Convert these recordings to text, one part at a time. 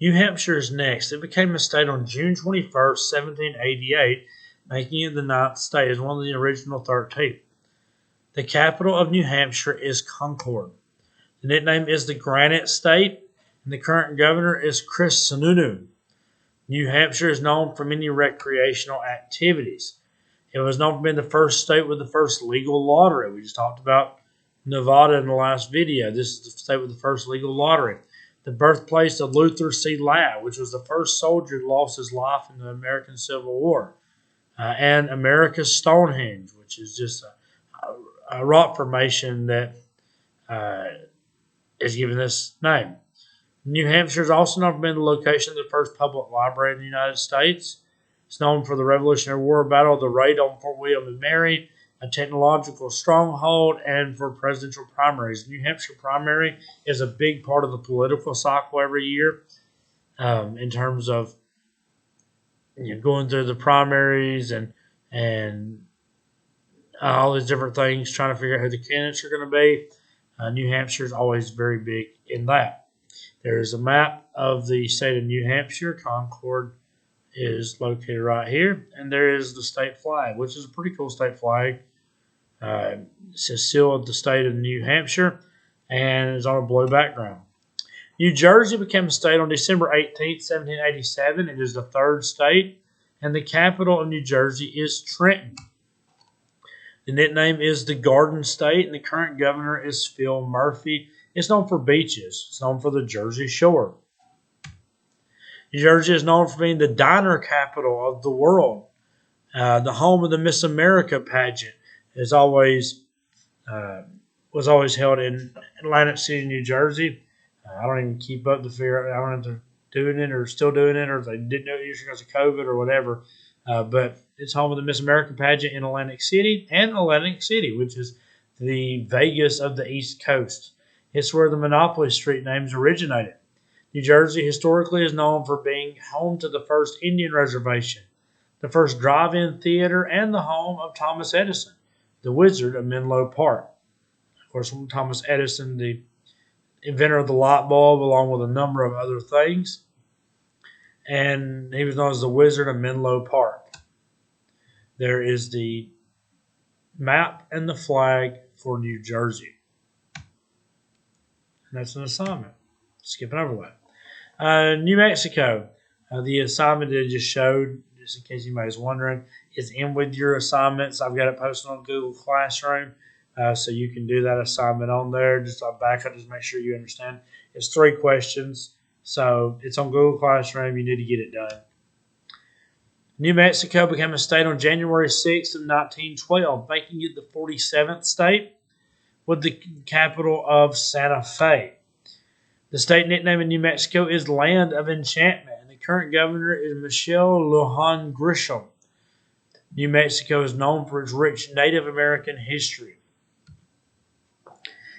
New Hampshire is next. It became a state on June 21st, 1788, making it the ninth state as one of the original 13. The capital of New Hampshire is Concord. The nickname is the Granite State, and the current governor is Chris Sununu. New Hampshire is known for many recreational activities. It was known for being the first state with the first legal lottery. We just talked about Nevada in the last video. This is the state with the first legal lottery. The birthplace of Luther C. Ladd, which was the first soldier who lost his life in the American Civil War. And America's Stonehenge, which is just a rock formation that is given this name. New Hampshire is also known for being the location of the first public library in the United States. It's known for the Revolutionary War battle of the raid on Fort William and Mary, a technological stronghold, and for presidential primaries. New Hampshire primary is a big part of the political cycle every year in terms of going through the primaries and all these different things, trying to figure out who the candidates are going to be. New Hampshire is always very big in that. There is a map of the state of New Hampshire. Concord is located right here, and there is the state flag, which is a pretty cool state flag. It says "Seal of the State of New Hampshire," and is on a blue background. New Jersey became a state on December 18th, 1787. It is the third state, and the capital of New Jersey is Trenton. The nickname is the Garden State, and the current governor is Phil Murphy. It's known for beaches. It's known for the Jersey Shore. New Jersey is known for being the diner capital of the world. The home of the Miss America pageant was always held in Atlantic City, New Jersey. I don't even keep up to figure out. I don't know if they're doing it or still doing it, or if they didn't do it because of COVID or whatever. But it's home of the Miss America pageant in Atlantic City, which is the Vegas of the East Coast. It's where the Monopoly Street names originated. New Jersey historically is known for being home to the first Indian reservation, the first drive-in theater, and the home of Thomas Edison, the Wizard of Menlo Park. Of course, Thomas Edison, the inventor of the light bulb, along with a number of other things. And he was known as the Wizard of Menlo Park. There is the map and the flag for New Jersey. And that's an assignment. Skipping over that. New Mexico. The assignment that I just showed, just in case anybody's wondering, is in with your assignments. I've got it posted on Google Classroom, so you can do that assignment on there. Just on back up, just make sure you understand. It's 3 questions, so it's on Google Classroom. You need to get it done. New Mexico became a state on January 6th of 1912, making it the 47th state, with the capital of Santa Fe. The state nickname in New Mexico is Land of Enchantment, and the current governor is Michelle Lujan Grisham. New Mexico is known for its rich Native American history.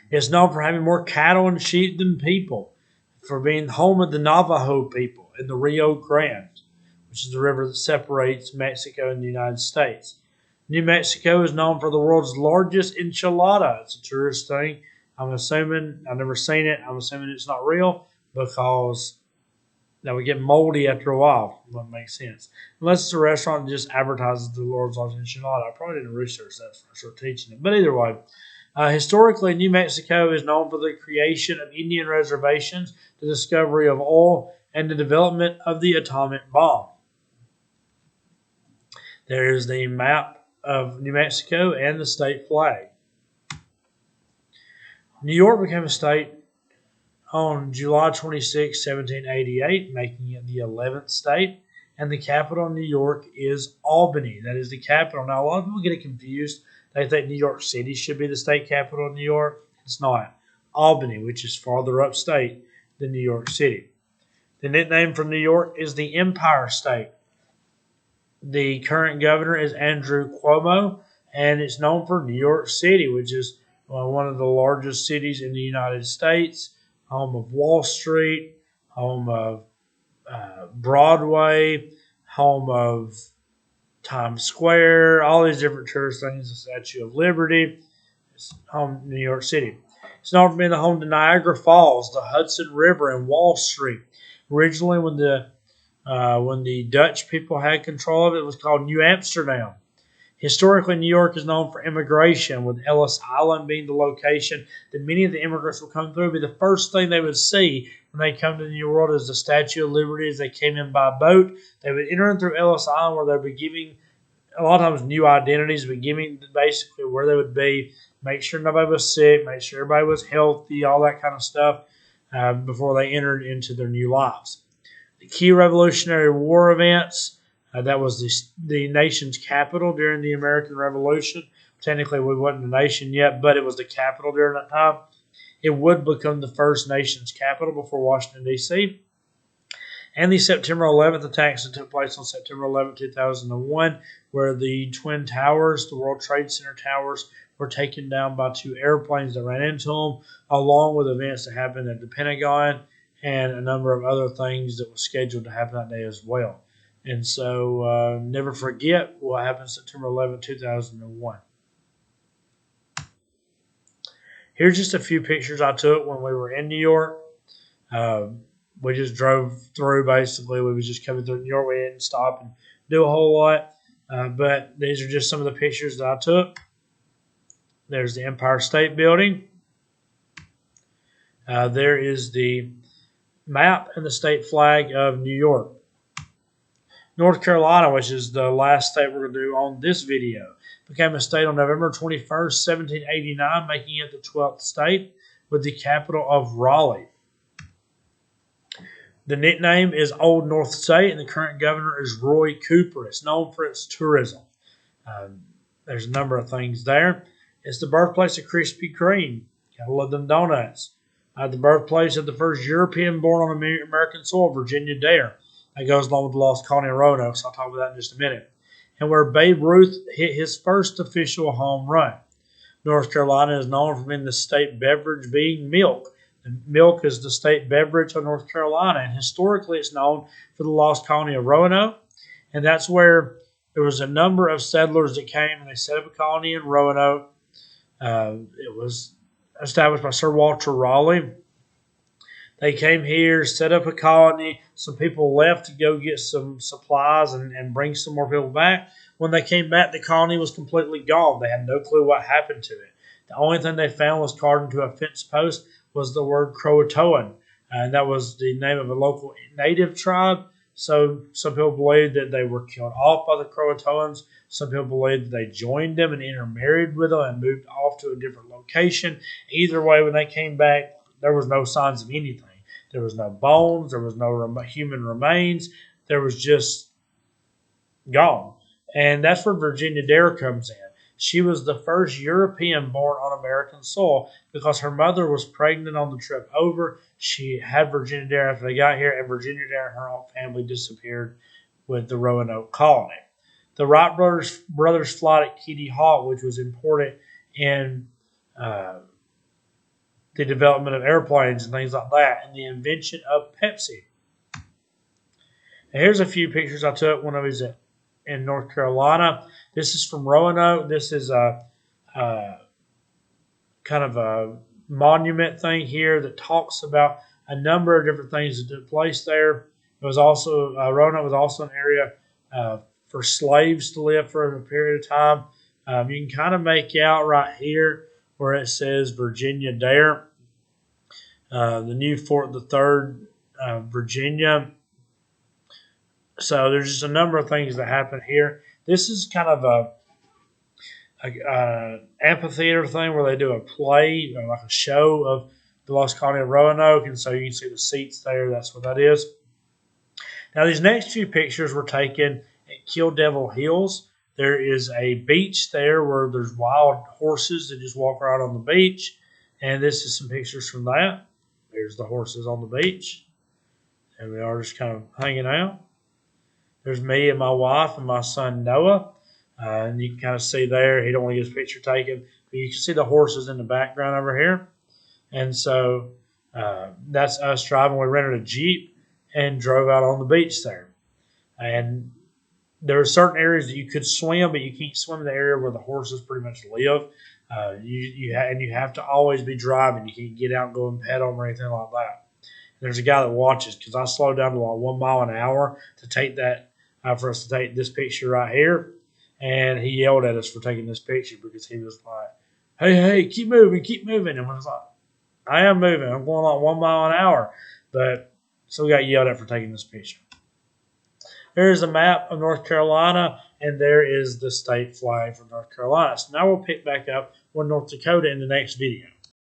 It's known for having more cattle and sheep than people, for being home of the Navajo people in the Rio Grande, which is the river that separates Mexico and the United States. New Mexico is known for the world's largest enchilada. It's a tourist thing. I'm assuming, I've never seen it. I'm assuming it's not real because that would get moldy after a while. Wouldn't make sense. Unless it's a restaurant that just advertises the world's largest enchilada. I probably didn't research that for sure teaching it. But either way, historically, New Mexico is known for the creation of Indian reservations, the discovery of oil, and the development of the atomic bomb. There is the map of New Mexico and the state flag. New York became a state on July 26, 1788, making it the 11th state, and the capital of New York is Albany. That is the capital. Now, a lot of people get it confused. They think New York City should be the state capital of New York. It's not. Albany, which is farther upstate than New York City. The nickname for New York is the Empire State. The current governor is Andrew Cuomo, and it's known for New York City, which is one of the largest cities in the United States, home of Wall Street, home of Broadway, home of Times Square, all these different tourist things, the Statue of Liberty. It's home to New York City. It's known for being the home to Niagara Falls, the Hudson River, and Wall Street. Originally, when the Dutch people had control of it, it was called New Amsterdam. Historically, New York is known for immigration, with Ellis Island being the location that many of the immigrants will come through. But the first thing they would see when they come to the New World is the Statue of Liberty. As they came in by boat, they would enter in through Ellis Island, where they would be giving a lot of times new identities, but giving basically where they would be, make sure nobody was sick, make sure everybody was healthy, all that kind of stuff before they entered into their new lives. The key Revolutionary War events, that was the nation's capital during the American Revolution. Technically, we wasn't a nation yet, but it was the capital during that time. It would become the first nation's capital before Washington, D.C. And the September 11th attacks that took place on September 11, 2001, where the Twin Towers, the World Trade Center towers, were taken down by two airplanes that ran into them, along with events that happened at the Pentagon and a number of other things that were scheduled to happen that day as well. And so never forget what happened September 11, 2001. Here's just a few pictures I took when we were in New York. We just drove through, basically. We was just coming through New York. We didn't stop and do a whole lot. But these are just some of the pictures that I took. There's the Empire State Building. There is the map and the state flag of New York. North Carolina, which is the last state we're going to do on this video, became a state on November 21st, 1789, making it the 12th state with the capital of Raleigh. The nickname is Old North State, and the current governor is Roy Cooper. It's known for its tourism. There's a number of things there. It's the birthplace of Krispy Kreme. Gotta love them donuts. The birthplace of the first European born on American soil, Virginia Dare. That goes along with the lost colony of Roanoke, so I'll talk about that in just a minute. And where Babe Ruth hit his first official home run. North Carolina is known for being the state beverage being milk. Milk is the state beverage of North Carolina, and historically it's known for the lost colony of Roanoke, and that's where there was a number of settlers that came and they set up a colony in Roanoke. It was established by Sir Walter Raleigh. They came here, set up a colony. Some people left to go get some supplies and bring some more people back. When they came back, the colony was completely gone. They had no clue what happened to it. The only thing they found was carved into a fence post was the word Croatoan, and that was the name of a local native tribe. So some people believe that they were killed off by the Croatoans. Some people believe that they joined them and intermarried with them and moved off to a different location. Either way, when they came back, there was no signs of anything. There was no bones. There was no human remains. There was just gone. And that's where Virginia Dare comes in. She was the first European born on American soil because her mother was pregnant on the trip over. She had Virginia Dare after they got here, and Virginia Dare and her whole family disappeared with the Roanoke colony. The Wright brothers flight at Kitty Hawk, which was important in the development of airplanes and things like that, and the invention of Pepsi. And here's a few pictures I took when I was in North Carolina. This is from Roanoke. This is a kind of a monument thing here that talks about a number of different things that took place there. It was also Roanoke was also an area for slaves to live for a period of time. You can kind of make out right here where it says Virginia Dare, the new Fort the Third, Virginia. So there's just a number of things that happen here. This is kind of a amphitheater thing where they do a play, like a show of the lost colony of Roanoke, and so you can see the seats there. That's what that is. Now these next few pictures were taken at Kill Devil Hills. There is a beach there where there's wild horses that just walk around on the beach, and this is some pictures from that. There's the horses on the beach, and we are just kind of hanging out. There's me and my wife and my son Noah. And you can kind of see there, he don't want to get his picture taken, but you can see the horses in the background over here. And so that's us driving. We rented a Jeep and drove out on the beach there. And there are certain areas that you could swim, but you can't swim in the area where the horses pretty much live. You have to always be driving. You can't get out and go and pet them or anything like that. There's a guy that watches because I slowed down to like 1 mile an hour to take that for us to take this picture right here, and he yelled at us for taking this picture because he was like, "Hey, keep moving," and I was like, "I am moving. I'm going like 1 mile an hour," but so we got yelled at for taking this picture. There's a map of North Carolina, and there is the state flag for North Carolina. So now we'll pick back up with North Dakota in the next video.